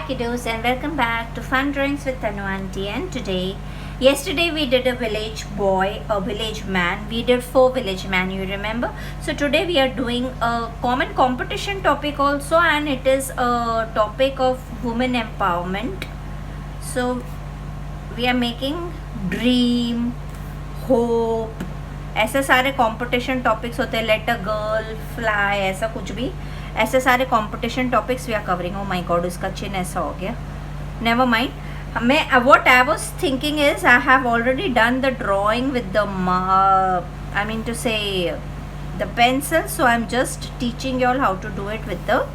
kiddos, and welcome back to Fun Drawings with Tanu Auntie. And yesterday we did a village boy, a village man. We did 4 village man, you remember? So today we are doing a common competition topic also, and it is a topic of women empowerment. So we are making dream, hope, ऐसे सारे competition topics होते हैं. Late a girl fly, ऐसा कुछ भी, ऐसे सारे competition topics we are covering. Oh my god, इसका चिन्ह ऐसा हो गया. Never mind. मैं what I was thinking is I have already done the drawing with the I mean to say the pencil, so I am just teaching you all how to do it with the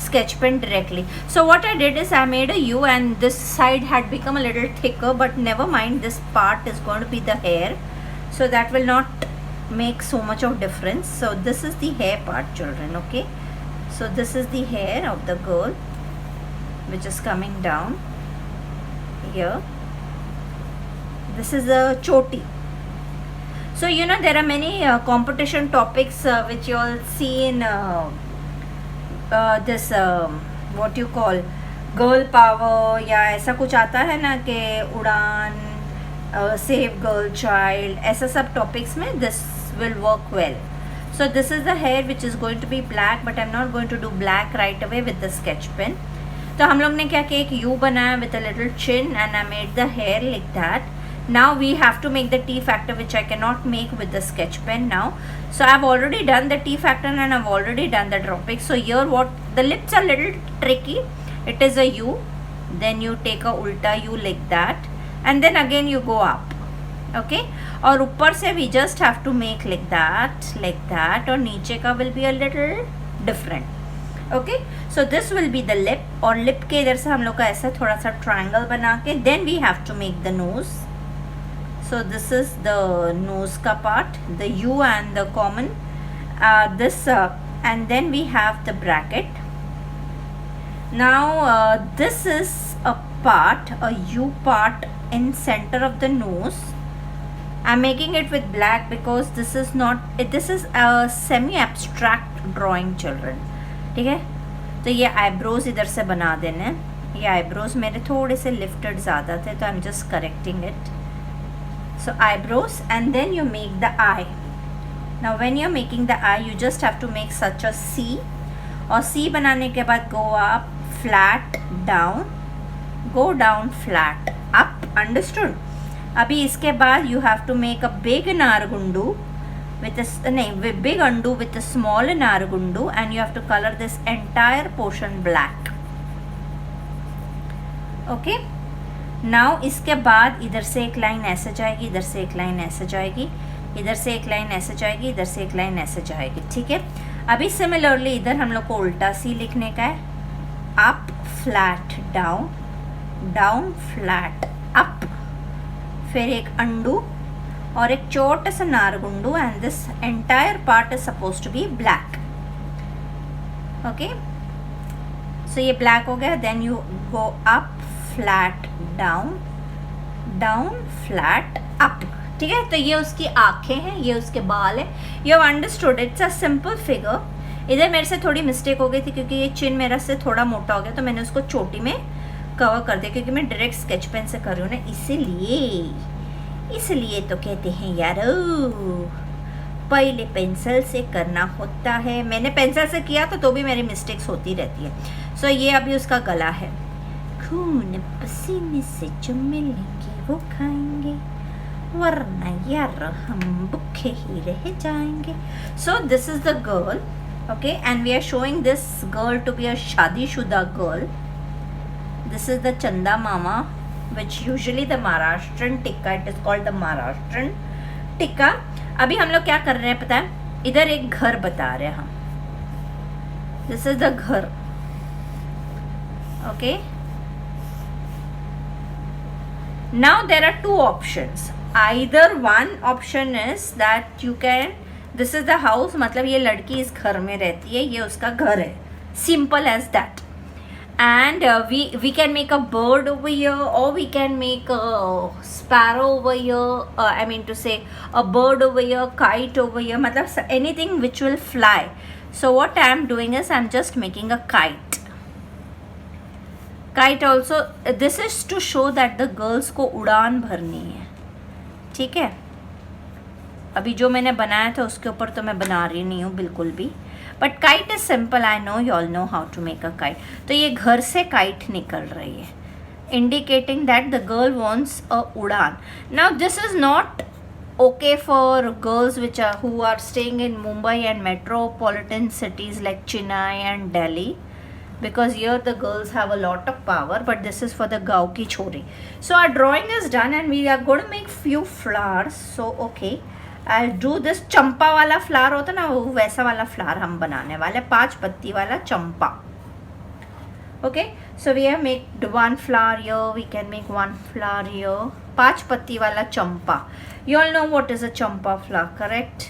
sketch pen directly. So what I did is I made a U, and this side had become a little thicker, but never mind, this part is going to be the hair, so that will not make so much of difference. So this is the hair part, children. Okay, so this is the hair of the girl which is coming down here. This is a choti. So you know there are many competition topics which you all see in this what you call girl power, या ऐसा कुछ आता है ना कि उड़ान, save girl child, ऐसा सब टॉपिक्स में this will work well. So this is the hair which is going to be black, but I am not going to do black right away with the sketch pen. तो हम लोग ने क्या किया, एक यू बनाया with a little chin, and I made the hair like that. Now we have to make the T factor, which I cannot make with the sketch pen now. So I've already done the T factor and I've already done the dropping. So here what, the lips are little tricky. It is a U, then you take a ulta U like that, and then again you go up. Okay, और ऊपर से we just have to make like that, और नीचे का will be a little different. Okay, so this will be the lip, और lip के इधर से हम लोग का ऐसा थोड़ा सा triangle बना के then we have to make the nose. So this is the nose ka part, the U and the common and then we have the bracket. Now this is a part, a U part in center of the nose. I'm making it with black because this is a semi abstract drawing, children. ठीक है, तो ये eyebrows इधर से बना देने हैं. ये eyebrows मेरे थोड़े से lifted ज़्यादा थे, तो I'm just correcting it. So eyebrows, and then you make the eye. Now when you're making the eye, you just have to make such a C, और C बनाने के बाद go up, flat, down, go down, flat, up. Understood? अभी इसके बाद you have to make a big nargundu with big undo with a small nargundu, and you have to color this entire portion black. Okay? Now इसके बाद इधर से एक line ऐसे जाएगी, इधर से एक लाइन ऐसे जाएगी, इधर से एक लाइन ऐसे जाएगी, इधर से एक लाइन ऐसे जाएगी. ठीक है, अभी सिमिलरली इधर हम लोग को उल्टा सी लिखने का है. Up flat down, down flat up, फिर एक अंडू और एक छोटा सा नारगुंडू, and this entire part is suppose to be black. Okay, so ये ब्लैक हो गया. Then you go up, flat down, down flat up. ठीक है, तो ये उसकी आंखें हैं, ये उसके बाल है. You have understood, it's a simple figure. इधर मेरे से थोड़ी मिस्टेक हो गई थी क्योंकि ये चिन मेरा से थोड़ा मोटा हो गया, तो मैंने उसको चोटी में कवर कर दिया, क्योंकि मैं डायरेक्ट स्केच पेन से कर रही हूँ ना, इसलिए तो कहते हैं यार पहले पेंसिल से करना होता है. मैंने पेंसिल से किया तो भी मेरी मिस्टेक्स होती रहती है. सो ये अभी उसका गला है. खून पसीने से जो मिलेंगे वो खाएंगे, वरना यार हम भूखे ही रह जाएंगे. So this is the girl. Okay, and we are showing this girl to be a shadishuda girl. This is the chanda mama, which usually the Maharashtrian tikka, it is called the Maharashtrian tikka. अभी हम लोग क्या कर रहे हैं पता है, इधर एक घर बता रहे हैं हम. दिस इज द घर. Okay, now there are 2 options. Either one option is that you can, this is the house, मतलब ये लड़की इस घर में रहती है, ये उसका घर है, simple as that. And we can make a bird over here, or we can make a sparrow over here, I mean to say a bird over here, kite over here, मतलब anything which will fly. So what I am doing is I am just making a kite. Kite also, this is to show that the girls को उड़ान भरनी है, ठीक है। अभी जो मैंने बनाया था उसके ऊपर तो मैं बना रही नहीं हूँ बिल्कुल भी, but kite is simple, I know you all know how to make a kite. तो ये घर से काइट निकल रही है, indicating that the girl wants a udaan. Now this is not okay for girls who are staying in Mumbai and metropolitan cities like Chennai and Delhi, because here the girls have a lot of power, but this is for the gaon ki chori. So our drawing is done and we are going to make few flowers. So okay, I'll do this चंपा वाला flower होता ना, वो वैसा वाला flower हम बनाने वाले, 5 पत्ती वाला चंपा। Okay, so we have made one flower here, we can make one flower here, 5 पत्ती वाला चंपा। You all know what is a champa flower, correct?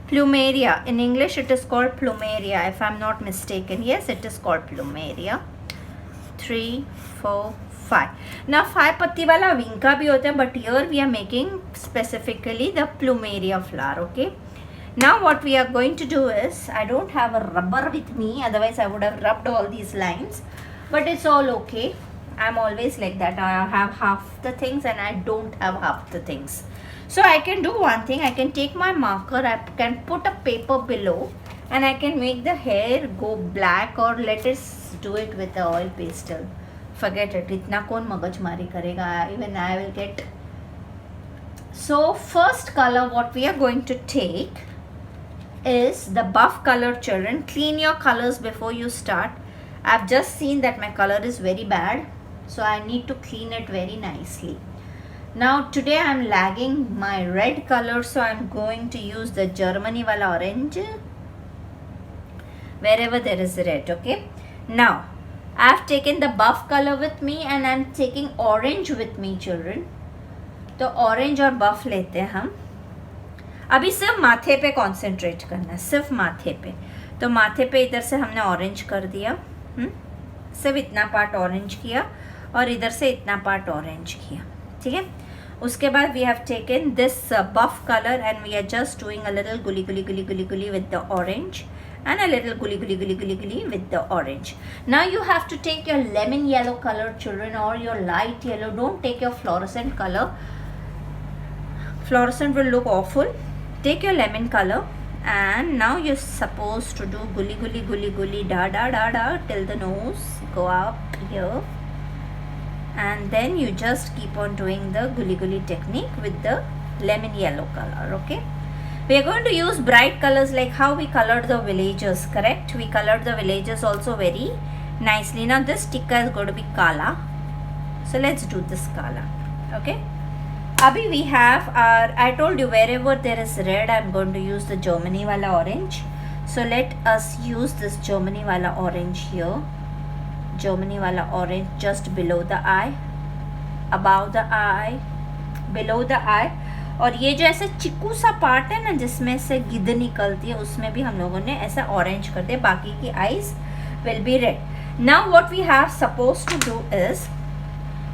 Plumeria. In English it is called plumeria, if I'm not mistaken. Yes, it is called plumeria. 3, 4, 5. Now 5 patti wala vinca bhi hota hai, but here we are making specifically the plumeria flower, okay? Now what we are going to do is, I don't have a rubber with me, otherwise I would have rubbed all these lines, but it's all okay. I'm always like that. I have half the things and I don't have half the things. So I can do one thing. I can take my marker, I can put a paper below and I can make the hair go black, or let us do it with the oil pastel. Forget it. Itna kon magajmari karega. Even I will get. So first color what we are going to take is the buff color, children. Clean your colors before you start. I've just seen that my color is very bad, so I need to clean it very nicely. Now today I'm lagging my red color, so I'm going to use the Germany wala orange wherever there is red, okay? Now I've taken the buff color with me and I'm taking orange with me, children. तो orange और buff लेते हैं हम। अभी सिर्फ माथे पे concentrate करना है, सिर्फ माथे पे। तो माथे पे इधर से हमने orange कर दिया, सिर्फ इतना पार्ट ऑरेंज किया और इधर से इतना पार्ट ऑरेंज किया, ठीक है। उसके बाद we have taken this buff colour and we are just doing a little गुली गुली गुली गुली गुली with the orange and a little gully gully gully gully gully with the orange. Now you have to take your lemon yellow color, children, or your light yellow. Don't take your fluorescent color. Fluorescent will look awful. Take your lemon color. And now you're supposed to do gully gully gully gully da da da da till the nose go up here, and then you just keep on doing the gully gully technique with the lemon yellow color, okay? We are going to use bright colors like how we colored the villagers, correct? We colored the villagers also very nicely. Now this tikka is going to be kala, so let's do this kala, okay? Abhi we have our, I told you wherever there is red I'm going to use the Germany wala orange. So let us use this Germany wala orange here. Germany wala orange just below the eye, above the eye, below the eye. और ये जो ऐसे चिकू सा part है ना जिसमें से गिद्ध निकलती है, उसमें भी हम लोगों ने ऐसा ऑरेंज कर दिया, बाकी की eyes will be red. Now what we have suppose to do is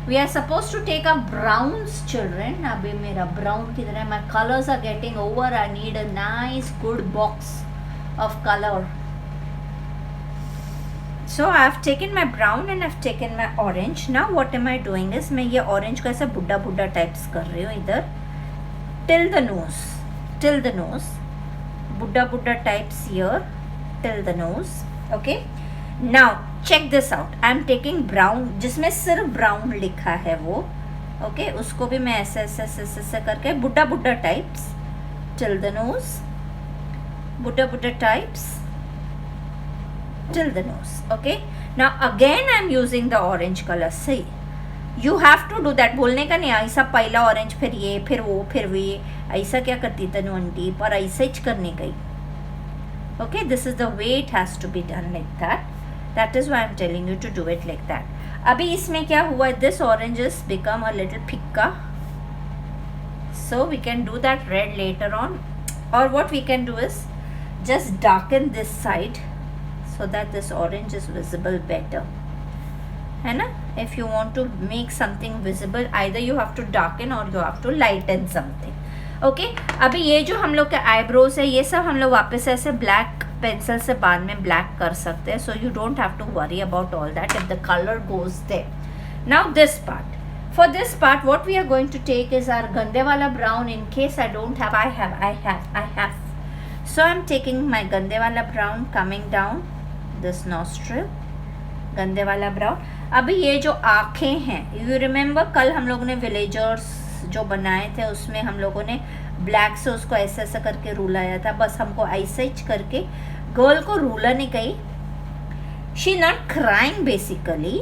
we are supposed to take a browns, children. अभी मेरा brown की तरह, my colors are getting over. I need a nice good box of color. So I have taken my brown and I have taken my orange. Now what am I doing is मैं ये orange को ऐसे बुड्ढा बुड्ढा types कर रही हूँ इधर till the nose, बुड्ढा बुड्ढा types here till the nose, okay? Now check this out. I am taking brown जिसमें सिर्फ brown लिखा है वो, okay? उसको भी मैं ऐसे ऐसे ऐसे ऐसे करके बुड्ढा बुड्ढा टाइप्स till the nose, बुड्ढा बुड्ढा types till the nose, okay? Now again I am using the orange color. See, you have to do that. बोलने का नहीं ऐसा पहला ऑरेंज फिर ये फिर वो फिर ये, ऐसा क्या करती तनु आंटी, पर ऐसा ही करने गई, okay? This is the way it has to be done, like that. That is why I am telling you to do it like that. अभी इसमें क्या हुआ, this orange has become a little फिक्का, so we can do that red later on. Or what we can do is just darken this side so that this orange is visible better, है ना? If you want to make something visible, either you have to darken or you have to lighten something, okay? अभी ये जो हम लोग के eyebrows है ये सब हम लोग वापस ऐसे black पेंसिल से बाद में ब्लैक कर सकते हैं, so you don't have to worry about all that if the colour goes there. Now this part, for this part what we are going to take is our gande wala brown. In case I don't have, I have, so I'm taking my gande wala brown, coming down this nostril, गंदे वाला brown. अभी ये जो आँखें हैं, you remember कल हम लोगों ने विलेजर्स जो बनाए थे उसमें हम लोगों ने ब्लैक से उसको ऐसा ऐसा करके रूलाया था, बस हमको ऐसे करके गर्ल को रूला नहीं कही। She not crying basically,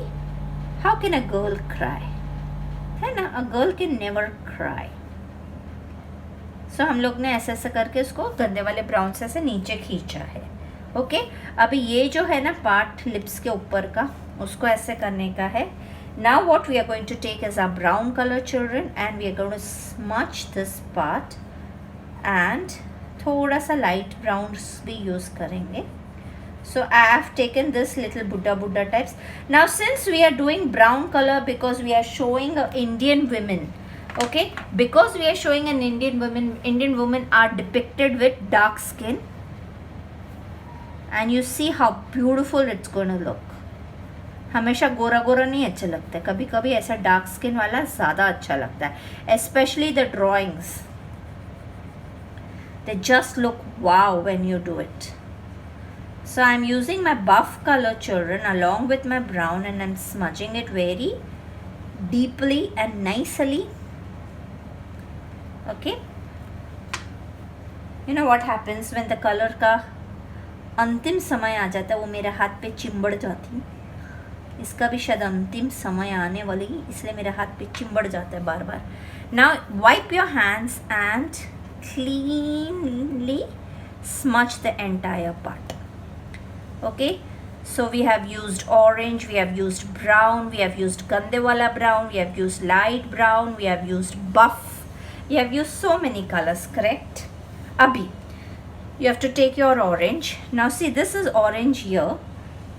how can a girl cry, है ना, a girl can never cry. So हम लोग ने ऐसे ऐसे करके उसको गंदे वाले ब्राउन से ऐसे नीचे खींचा है। ओके, अभी ये जो है ना पार्ट लिप्स के ऊपर का, उसको ऐसे करने का है। Now what we are going to take is a brown colour children and we are going to smudge this part and थोड़ा सा लाइट ब्राउन भी यूज़ करेंगे। So I have taken this little Buddha types. Now since we are doing brown color because we are showing Indian women, okay, because we are showing an Indian women are depicted with dark skin, and you see how beautiful it's going to look. हमेशा गोरा गोरा नहीं अच्छा लगता है, कभी कभी ऐसा dark skin वाला ज़्यादा अच्छा लगता है, especially the drawings. They just look wow when you do it. So I'm using my buff color children along with my brown and I'm smudging it very deeply and nicely. Okay. You know what happens when the color का अंतिम समय आ जाता है, वो मेरे हाथ पे चिंबड़ जाती, इसका भी शायद अंतिम समय आने वाली, इसलिए मेरे हाथ पे चिंबड़ जाता है बार बार। Now wipe your hands and cleanly smudge the entire part. Okay, so we have used orange, we have used brown, we have used gande wala brown, we have used light brown, we have used buff, we have used so many colors, correct? Abhi you have to take your orange. Now see, this is orange here.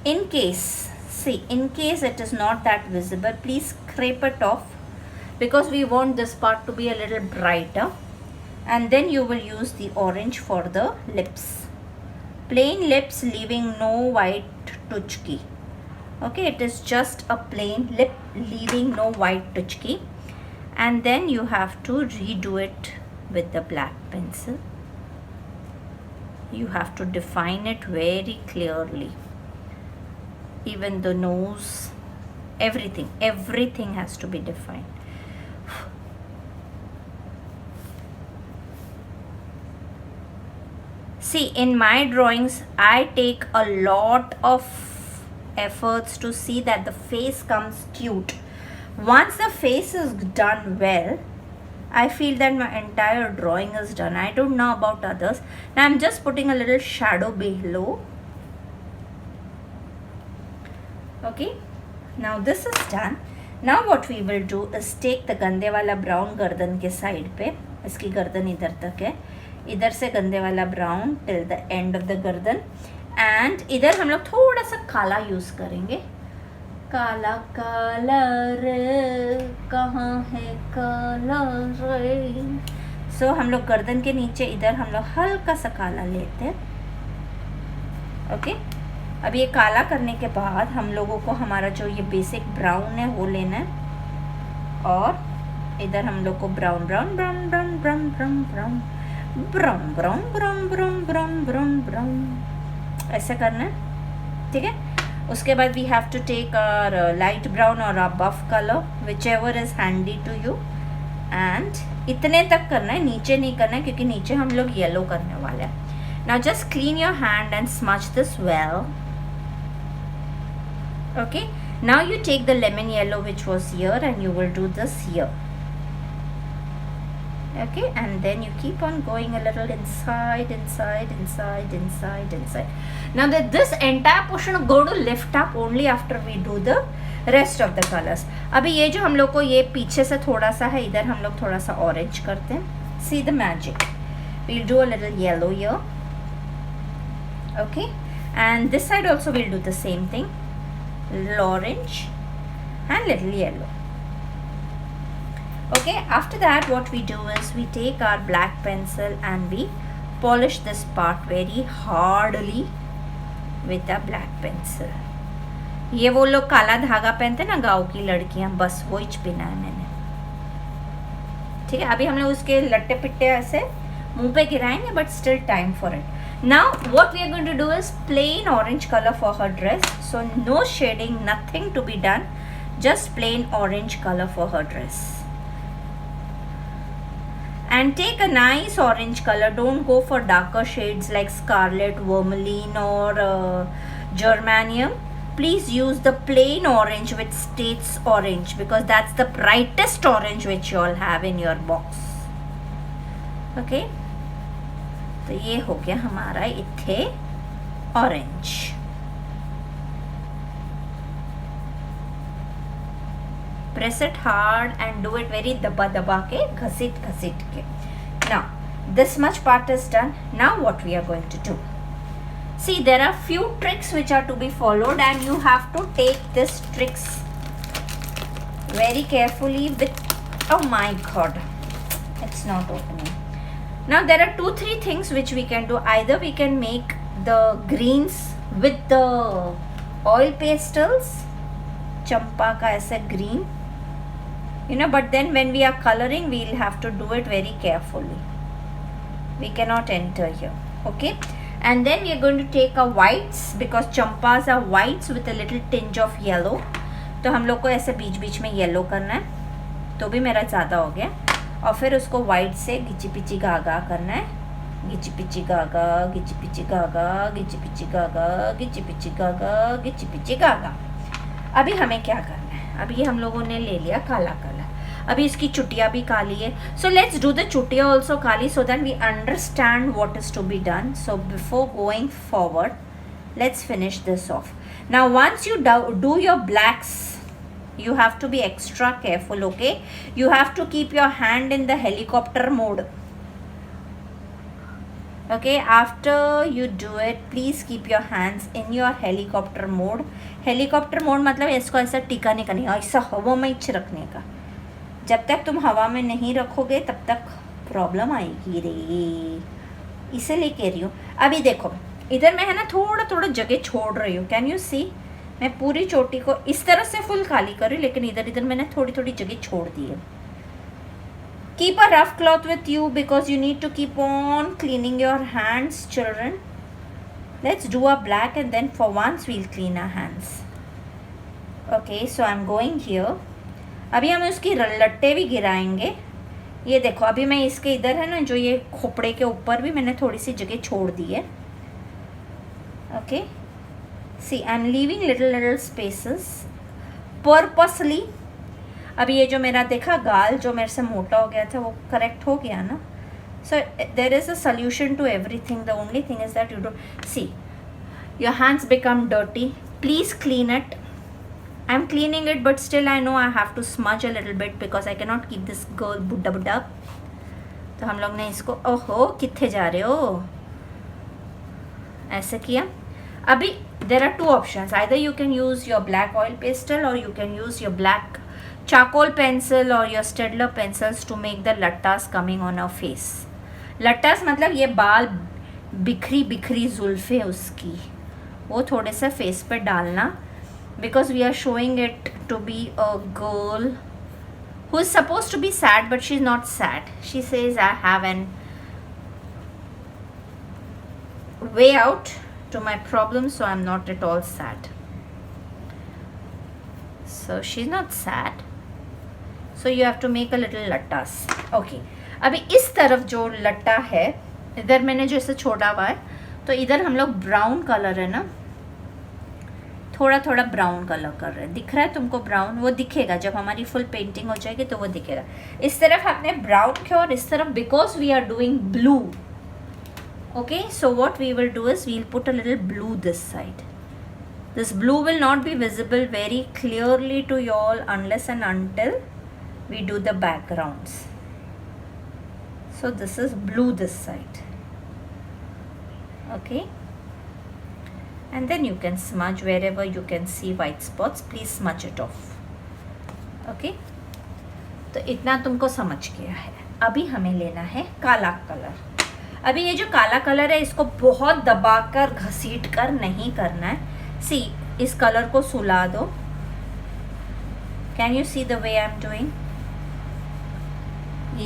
In case, see, in case it is not that visible, please scrape it off because we want this part to be a little brighter, and then you will use the orange for the lips. Plain lips, leaving no white tuchki. Okay, it is just a plain lip leaving no white tuchki, and then you have to redo it with the black pencil. You have to define it very clearly, even the nose, everything has to be defined. See, in my drawings, I take a lot of efforts to see that the face comes cute. Once the face is done well, I feel that my entire drawing is done. I don't know about others. Now I'm just putting a little shadow below. Okay, now this is done. Now what we will do is take the गंदे वाला brown गर्दन के side पे, इसकी गर्दन इधर तक है, इधर से गंदे वाला brown till the end of the गर्दन, एंड इधर हम लोग थोड़ा सा काला यूज़ करेंगे। काला कलर कहाँ है कलर। सो हम लोग गर्दन के नीचे इधर हम लोग हल्का सा काला लेते हैं। ओके, अब ये काला करने के बाद हम लोगों को हमारा जो ये बेसिक ब्राउन है वो लेना है, और इधर हम लोग को brown brown brown brown brown brown brown brown brown brown brown brown brown brown ऐसे करना है। ठीक है, उसके बाद we have to take our light brown और our buff colour, whichever is handy to you, and इतने तक करना है, नीचे नहीं करना है क्योंकि नीचे हम लोग येलो करने वाले हैं। Now just clean your hand and smudge this well. Okay, now you take the lemon yellow which was here and you will do this here. Okay, and then you keep on going a little inside. Now that this entire portion is going to lift up only after we do the rest of the colors. अभी ये जो हम लोग को ये पीछे से थोड़ा सा है, इधर हम लोग थोड़ा सा ऑरेंज करते हैं. See the magic. We'll do a little yellow here. Okay, and this side also we'll do the same thing. Little orange and little yellow. Okay, after that what we do is we take our black pencil and we polish this part very hardly with a black pencil. ये वो लोग काला धागा पहनते ना गाँव की लड़कियां, बस वो ही पिना है मैंने. ठीक है, अभी हम लोग उसके लट्टे पिट्टे ऐसे मुंह पे गिराएंगे, but still time for it. Now what we are going to do is plain orange color for her dress. So no shading, nothing to be done, just plain orange color for her dress. And take a nice orange color. Don't go for darker shades like scarlet, vermilion or germanium. Please use the plain orange which states orange, because that's the brightest orange which you all have in your box. Okay, तो ये हो गया हमारा इथे orange. Press it hard and do it very दबा दबा के, घसीट घसीट के. Now this much part is done. Now what we are going to do, see there are few tricks which are to be followed, and you have to take this tricks very carefully with, oh my god, it's not opening. Now there are 2-3 things which we can do. Either we can make the greens with the oil pastels, champa ka aisa green, you know, but then when we are coloring we'll have to do it very carefully. We cannot enter here. Okay, and then we are going to take a whites, because champas are whites with a little tinge of yellow. तो हम लोग को ऐसे बीच बीच में yellow करना है, तो भी मेरा ज़्यादा हो गया. और फिर उसको वाइट से गिची पिची गागा करना है. गिची पिची गागा, गिची पिची गागा, गिची पिची गागा, गिची पिची गागा, गिची पिची गागा. अभी हमें क्या करना है, अभी हम लोगों ने ले लिया काला कलर. अभी इसकी चुटिया भी काली है. सो लेट्स डू द चुटिया ऑल्सो काली, so that we understand what is to be done. So before going forward let's finish this off. Now once you do your blacks, you have to be extra careful. Okay, you have to keep your hand in the helicopter mode. Okay, after you do it, please keep your hands in your helicopter mode. Helicopter mode मतलब इसको ऐसा टिका नहीं करना, ऐसा हवा में ही रखने का. जब तक तुम हवा में नहीं रखोगे तब तक प्रॉब्लम आएगी रे, इसीलिए कह रही हूँ. अभी देखो इधर मैं है ना थोड़ा थोड़ा जगह छोड़ रही हूँ. कैन यू सी, मैं पूरी चोटी को इस तरह से फुल खाली करी, लेकिन इधर इधर मैंने थोड़ी थोड़ी जगह छोड़ दी है. Keep a rough cloth with you, because you need to keep on cleaning your hands children. Let's do a black and then for once we'll clean our hands. Okay, so I am going here. अभी हम उसकी latte भी गिराएंगे. ये देखो अभी मैं इसके इधर है ना, जो ये खोपड़े के ऊपर भी मैंने थोड़ी सी जगह छोड़ दी है. Okay, see I'm leaving little spaces purposely. अभी ये जो मेरा देखा गाल जो मेरे से मोटा हो गया था वो करेक्ट हो गया ना. So there is a solution to everything. The only thing is that you don't see your hands become dirty. Please clean it. I'm cleaning it, but still I know I have to smudge a little bit because I cannot keep this girl बुड्ढा बुड्ढा. तो हम लोग ने इसको, ओहो कितने जा रहे हो, ऐसे किया. अभी there are 2 options. Either you can use your black oil pastel or you can use your black charcoal pencil or your Staedtler pencils to make the lattas coming on our face. Lattas मतलब ये बाल बिखरी बिखरी जुल्फे उसकी, वो थोड़े से face पे डालना, because we are showing it to be a girl who is supposed to be sad, but she's not sad. She says I have an way out to my problem, so I'm not at all sad. So she's not sad, so you have to make a little lattas. Okay, अभी इस तरफ जो लट्टा है इधर मैंने जैसे छोड़ा हुआ है, तो इधर हम लोग ब्राउन कलर है ना, थोड़ा थोड़ा ब्राउन कलर कर रहे हैं. दिख रहा है तुमको ब्राउन? वो दिखेगा जब हमारी फुल पेंटिंग हो जाएगी तो वो दिखेगा. इस तरफ हमने ब्राउन किया और इस तरफ because we are doing blue. Okay, so what we will do is we'll put a little blue this side. This blue will not be visible very clearly to you all unless and until we do the backgrounds. So this is blue this side. Okay, and then you can smudge wherever you can see white spots. Please smudge it off. Okay, तो इतना तुमको समझ गया है. अभी हमें लेना है काला कलर. अभी ये जो काला कलर है इसको बहुत दबाकर घसीट कर नहीं करना है। सी, इस कलर को सुला दो। Can you see the way I am doing?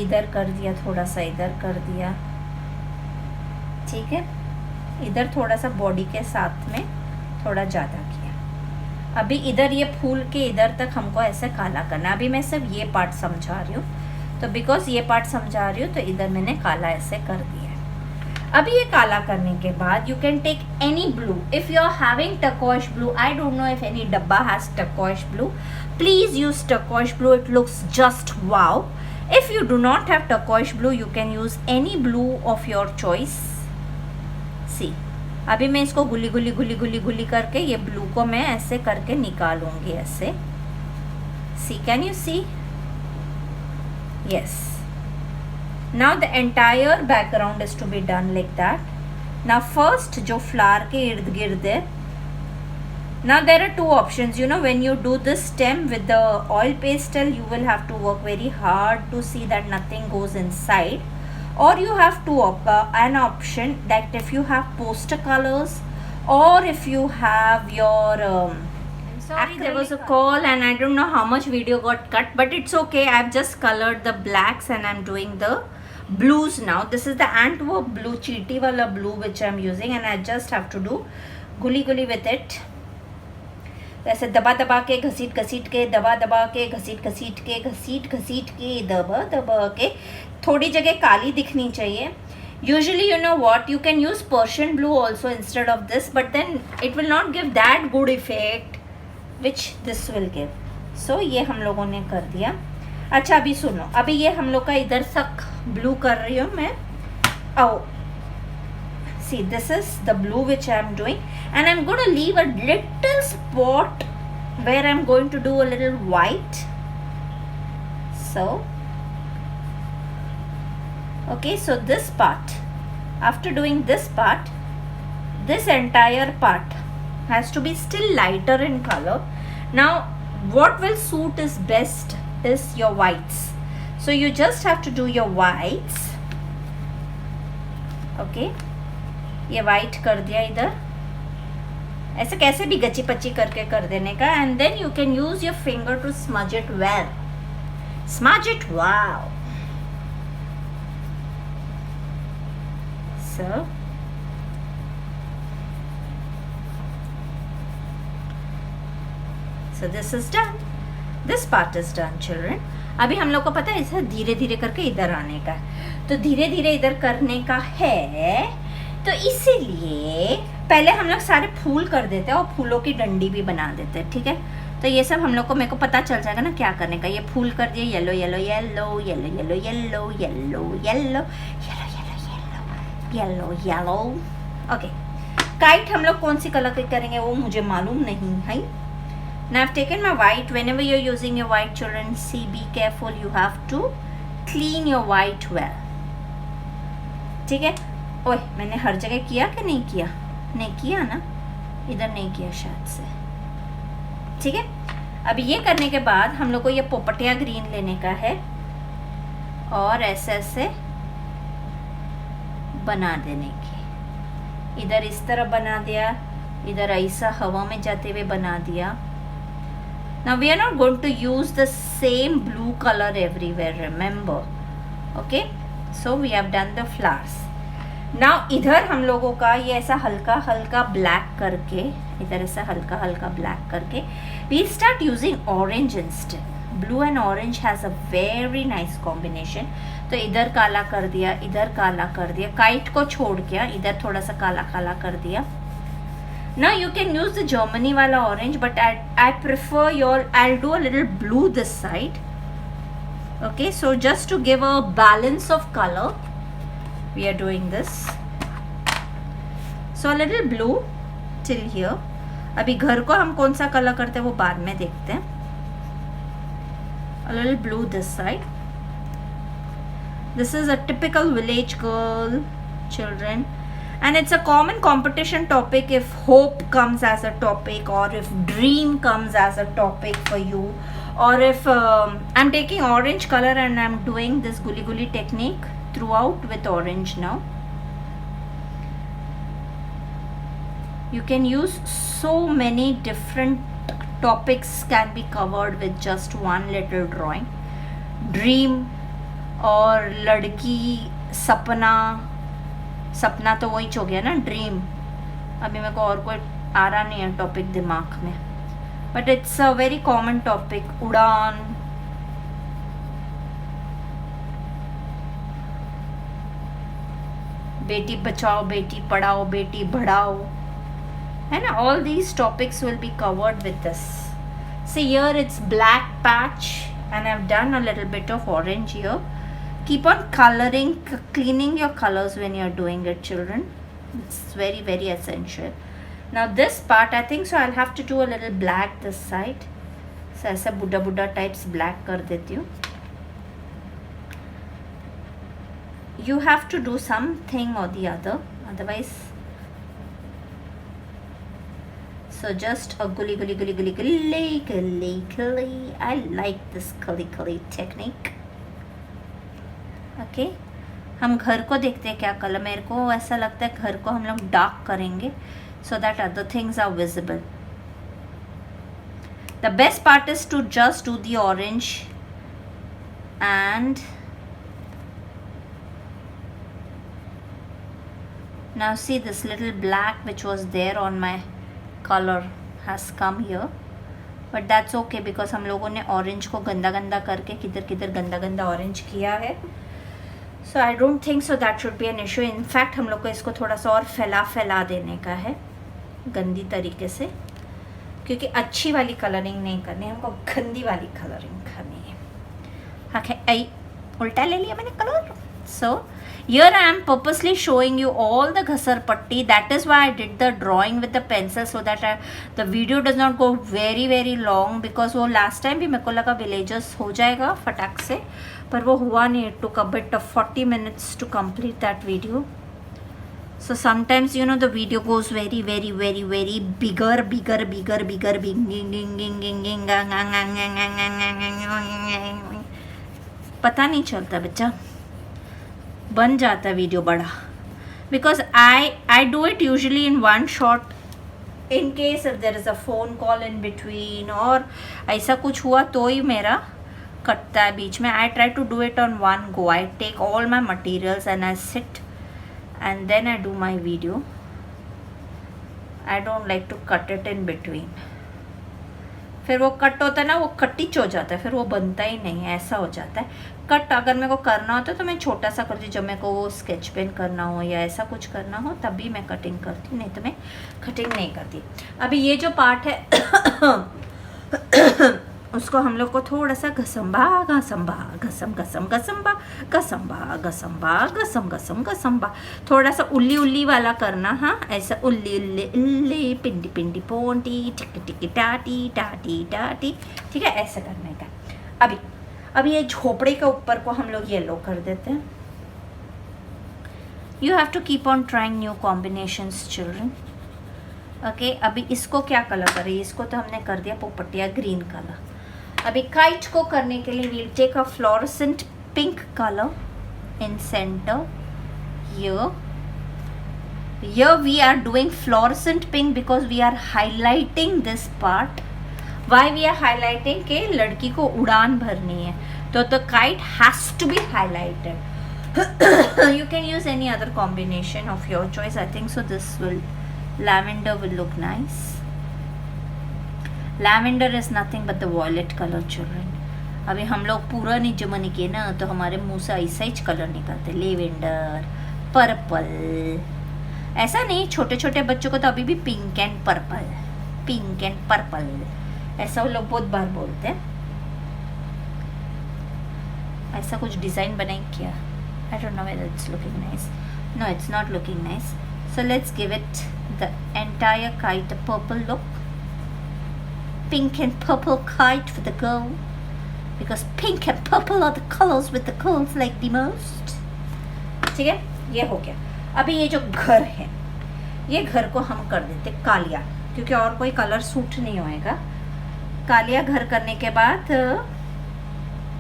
इधर कर दिया, थोड़ा सा इधर कर दिया, ठीक है। इधर थोड़ा सा बॉडी के साथ में थोड़ा ज़्यादा किया। अभी इधर ये फूल के इधर तक हमको ऐसे काला करना। अभी मैं सिर्फ ये पार्ट समझा रही हूँ, तो बिकॉज ये पार्ट समझा रही हूँ तो इधर मैंने काला ऐसे कर दिया है। अभी ये काला करने के बाद you can take any blue. If you are having turquoise blue, I don't know if any dabba has turquoise blue, please use turquoise blue, it looks just wow. If you do not have turquoise blue, you can use any blue of your choice. See, अभी मैं इसको गुली गुली गुली गुली गुली करके ये ब्लू को मैं ऐसे करके निकालूंगी ऐसे। See, can you see? Yes. Now the entire background is to be done like that. Now first जो flower के इर्द गिर्द है, now there are two options. You know, when you do this stem with the oil pastel, you will have to work very hard to see that nothing goes inside, or you have to an option that if you have poster colors, or if you have your sorry, there was a call and I don't know how much video got cut, but it's okay. I've just colored the blacks and I'm doing the blues now. This is the Antwerp blue, cheaty wala blue which I'm using, and I just have to do guli guli with it. ऐसे दबा दबा के घसीट घसीट के, दबा दबा के घसीट घसीट के, घसीट घसीट के, दबा दबा के, थोड़ी जगह काली दिखनी चाहिए। Usually you know what, you can use Persian blue also instead of this, but then it will not give that good effect which this will give. So ये हम लोगों ने कर दिया। अच्छा अभी सुनो, अभी ये हम लोग का इधर तक ब्लू कर रही हूँ मैं। आओ, see, this is the blue which I am doing, and I'm going to leave a little spot where I'm going to do a little white. So okay, so this part, after doing this part, this entire part has to be still lighter in color. Now what will suit is best is your whites, so you just have to do your whites. Okay, ये white कर दिया इधर, ऐसे कैसे भी गची पची करके कर देने का, and then you can use your finger to smudge it well, smudge it wow. so this is done, this part is done children. अभी हम लोग को पता है इसे धीरे धीरे करके इधर आने का, तो धीरे धीरे इधर करने का है, तो इसीलिए पहले हम लोग सारे फूल कर देते हैं और फूलों की डंडी भी बना देते हैं, ठीक है। तो ये सब हम लोग को, मेरे को पता चल जाएगा ना क्या करने का। ये फूल कर दिए yellow yellow yellow yellow yellow yellow yellow yellow yellow yellow yellow. Okay, kite हम लोग कौन सी कलर की करेंगे वो मुझे मालूम नहीं है। Now I've taken my white. Whenever you're using your white, children, see, be careful. You have to clean your white well. ठीक है। ओए, मैंने हर जगह किया कि नहीं किया? नहीं किया ना, इधर नहीं किया शायद से, ठीक है। अभी ये करने के बाद हम लोग को ये पोपटिया ग्रीन लेने का है और ऐसे ऐसे बना देने की। इधर इस तरह बना दिया, इधर ऐसा हवा में जाते हुए बना दिया। Now we are not going to use the same blue color everywhere, remember, okay? So we have done the flowers. Now इधर हम लोगों का ये ऐसा हल्का हल्का ब्लैक करके, इधर ऐसा हल्का हल्का ब्लैक करके we start using orange instead. Blue and orange has a very nice combination. तो इधर काला कर दिया, इधर काला कर दिया, काइट को छोड़ के इधर थोड़ा सा काला काला कर दिया। Now you can use the Germany wala orange, but I prefer I'll do a little blue this side. Okay, so just to give a balance of color, we are doing this. So a little blue till here. अभी घर को हम कौन सा colour करते हैं वो बाद में देखते हैं। A little blue this side. This is a typical village girl, children. And it's a common competition topic if hope comes as a topic, or if dream comes as a topic for you, or if I'm taking orange color and I'm doing this guli guli technique throughout with orange now. You can use so many different topics can be covered with just one little drawing. Dream और लड़की, सपना, सपना तो वही हो गया ना, dream. अभी मेरे को और कोई आ रहा नहीं है टॉपिक दिमाग में, but it's a very common topic. उड़ान, बेटी बचाओ, बेटी पढ़ाओ, बेटी बढ़ाओ, है ना. All these topics will be covered with this. See here it's black patch and I've done a little bit of orange here. Keep on coloring, cleaning your colors when you're doing it, children. It's very, very essential. Now this part, I think so I'll have to do a little black this side. So ऐसा बुड्ढा बुड्ढा types black कर देती हूँ. You have to do something or the other, otherwise. So just a gully gully gully gully gully gully gully. I like this gully gully technique. Okay हम घर को देखते हैं क्या कलर. मेरे को ऐसा लगता है घर को हम लोग डार्क करेंगे so that other things are visible. The best part is to just do the orange and now see this little black which was there on my color has come here, but that's okay because हम लोगों ने orange को गंदा गंदा करके किधर किधर गंदा गंदा orange किया है. So I don't think so that should be an issue. In fact हम लोग को इसको थोड़ा सा और फैला देने का है गंदी तरीके से, क्योंकि अच्छी वाली कलरिंग नहीं करनी, हमको गंदी वाली कलरिंग करनी है. ओके आई उल्टा ले लिया मैंने colour. So here I am purposely showing you all the ghasar patti. That is why I did the drawing with the pencil so that the video does not go very very long, because वो last time भी मेरे को लगा villages हो जाएगा फटाक से, पर वो हुआ नहीं. It took a bit of 40 minutes to complete that video. So sometimes you know the video goes very very very very bigger पता नहीं चलता बच्चा, बन जाता है वीडियो बड़ा. Because I do it usually in one shot in case if there is a phone call in between और ऐसा कुछ हुआ तो ही मेरा कटता है बीच में. I try to do it on one go. I take all my materials and I sit and then I do my video. I don't like to cut it in between. फिर वो कट होता है ना, वो कटिच हो जाता है, फिर वो बनता ही नहीं है, ऐसा हो जाता है. कट अगर मेरे को करना होता तो मैं छोटा सा करती, जब मेरे को वो स्केच पेन करना हो या ऐसा कुछ करना हो तभी मैं कटिंग करती, नहीं तो मैं कटिंग नहीं करती. अभी ये जो पार्ट है उसको हम लोग को थोड़ा सा घसम्बा घसम्बा घसम घसम घसम्बा घसम्बा घसम्बा घसम घसम घसम्बा, थोड़ा सा उल्ली उल्ली वाला करना. हाँ ऐसा उल्ली उल्ली उल्ली पिंडी पिंडी पोंटी टिकी टिकी टाटी टाटी टाटी, ठीक है, ऐसा करने का. अभी ये झोपड़े के ऊपर को हम लोग येलो कर देते हैं. You have to keep on trying new combinations children. Okay अभी इसको क्या कलर करें, इसको तो हमने कर दिया पोपटिया ग्रीन कलर. अभी काइट को करने के लिए we'll take a fluorescent pink colour in centre. here we are doing fluorescent pink because we are highlighting this part. Why we are highlighting के लड़की को उड़ान भरनी है तो the kite has to be highlighted. You can use any other combination of your choice. I think so this will lavender will look nice. Lavender is nothing but the violet color children. अभी हम लोग पूरा नहीं जमने के ना तो हमारे मुंह से ऐसा ही कलर निकलते. लेवेंडर, पर्पल, ऐसा नहीं, छोटे छोटे बच्चों को तो अभी भी पिंक एंड पर्पल ऐसा वो लोग बहुत बार बोलते हैं. ऐसा कुछ डिज़ाइन बनाई क्या? I don't know whether it's looking nice. No, it's not looking nice. So let's give it the entire kite a purple look. Pink and purple kite for the girl. Because pink and purple are the colors with the girls like the most. ठीक है, ये हो गया. अभी ये जो घर है, ये घर को हम कर देते कालिया, क्योंकि और कोई कलर सूट नहीं होएगा. कालिया घर करने के बाद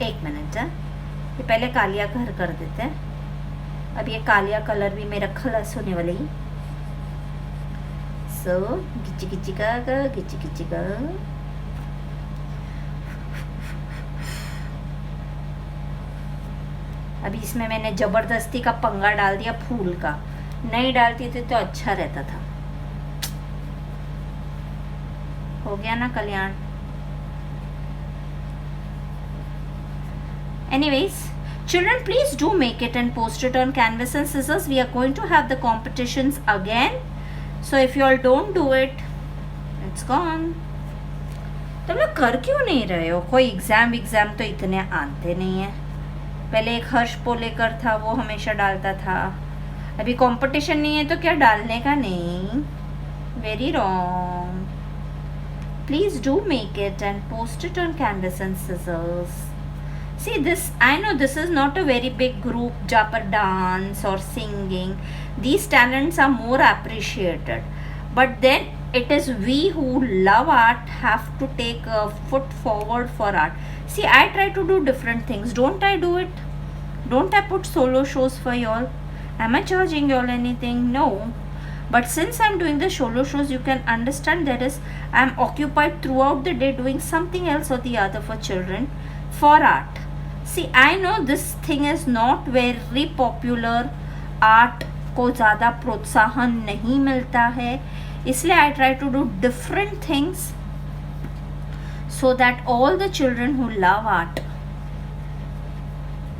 एक मिनट, ये पहले कालिया घर कर देते हैं. अब ये कालिया कलर भी मेरा खलस होने वाली. So gichi gichi gaga, gichi gichi ga. अभी इसमें मैंने जबरदस्ती का पंगा डाल दिया फूल का, नहीं डालती थी तो अच्छा रहता था। हो गया ना कल्याण? Anyways, children, please do make it and post it on Canvas and Scissors. We are going to have the competitions again. So if you all don't do it, it's gone. तुम लोग कर क्यों नहीं रहे हो? कोई एग्जाम तो इतने आते नहीं है। पहले एक हर्ष पोलेकर था, वो हमेशा डालता था। अभी कंपटीशन नहीं है तो क्या डालने का नहीं? Very wrong. Please do make it and post it on Canvas and Scissors. See this, I know this is not a very big group जहाँ पर dance or singing. These talents are more appreciated. But then it is we who love art have to take a foot forward for art. See, I try to do different things. Don't I do it? Don't I put solo shows for y'all? Am I charging y'all anything? No. But since I'm doing the solo shows, you can understand that is I'm occupied throughout the day doing something else or the other for children, for art. See, I know this thing is not very popular. Art को ज़्यादा प्रोत्साहन नहीं मिलता है, इसलिए I try to do different things so that all the children who love art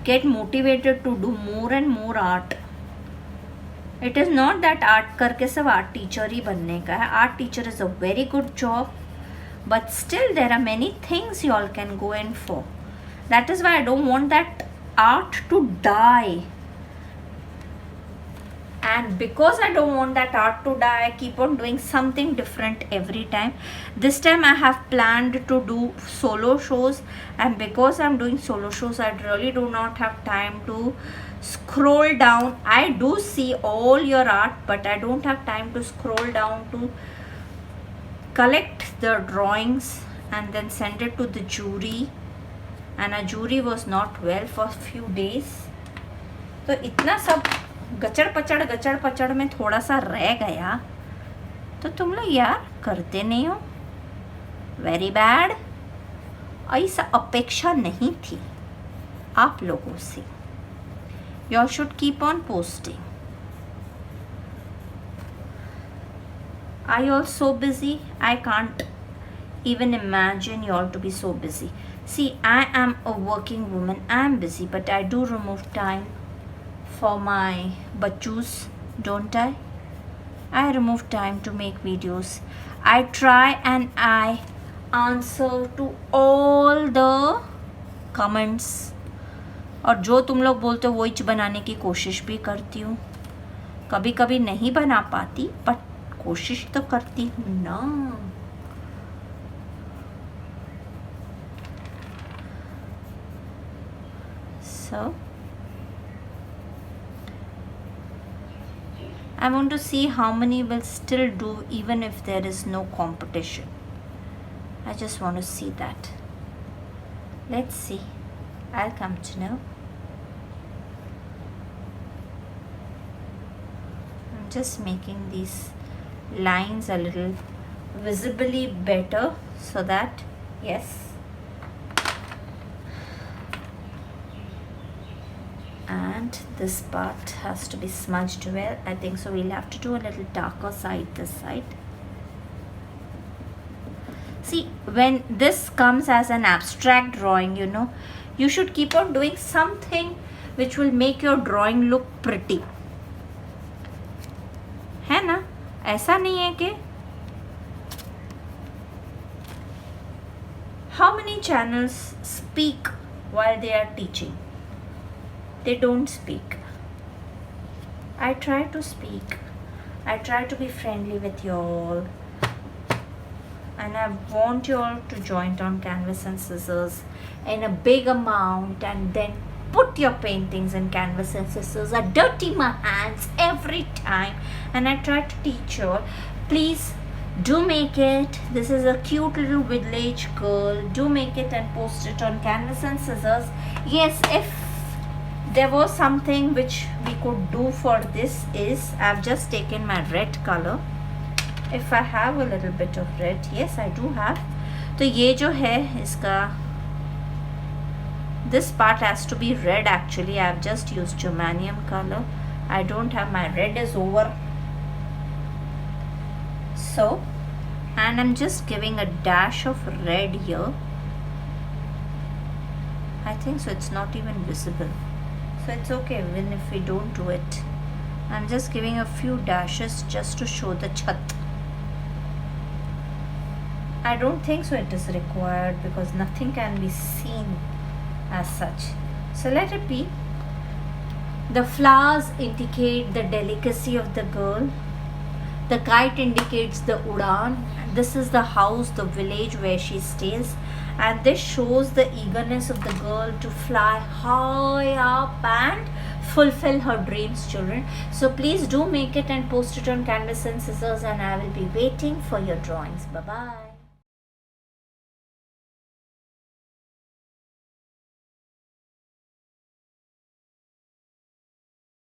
get motivated to do more and more art. It is not that art करके सब art teacher ही बनने का है. Art teacher is a very good job, but still there are many things you all can go in for. That is why I don't want that art to die. And because I don't want that art to die, I keep on doing something different every time. This time I have planned to do solo shows, and because I'm doing solo shows, I really do not have time to scroll down. I do see all your art, but I don't have time to scroll down to collect the drawings and then send it to the jury. And our jury was not well for a few days. तो इतना सब गचड़ पचड़ में थोड़ा सा रह गया, तो तुम लोग यार करते नहीं हो. Very bad. ऐसा अपेक्षा नहीं थी आप लोगों से. You should keep on posting. Are you all so busy? I can't even imagine you all to be so busy. See, I am a working woman. I am busy, but I do remove time for my bachus, don't I? I remove time to make videos. I try and I answer to all the comments. और जो तुम लोग बोलते हो वही बनाने की कोशिश भी करती हूँ. कभी कभी नहीं बना पाती, बट कोशिश तो करती हूँ ना. So I want to see how many will still do even if there is no competition. I just want to see that. Let's see. I'll come to know. I'm just making these lines a little visibly better so that, yes. And this part has to be smudged well. I think so we'll have to do a little darker side this side. See, when this comes as an abstract drawing, you know, you should keep on doing something which will make your drawing look pretty. है ना? ऐसा नहीं है कि how many channels speak while they are teaching? They don't speak. I try to speak. I try to be friendly with you all. And I want you all to join on Canvas and Scissors in a big amount and then put your paintings in Canvas and Scissors. I dirty my hands every time and I try to teach you all. Please do make it. This is a cute little village girl. Do make it and post it on Canvas and Scissors. Yes, if there was something which we could do for this is I've just taken my red color if I have a little bit of red. Yes, I do have. तो ये जो है इसका this part has to be red. Actually I have just used germanium color. I don't have, my red is over. So, and I'm just giving a dash of red here. I think so it's not even visible, so it's okay even if we don't do it. I'm just giving a few dashes just to show the chat. I don't think so it is required because nothing can be seen as such. So let it be. The flowers indicate the delicacy of the girl. The kite indicates the udan. This is the house, the village where she stays, and this shows the eagerness of the girl to fly high up and fulfill her dreams, children. So please do make it and post it on Canvas and Scissors, and I will be waiting for your drawings. Bye bye.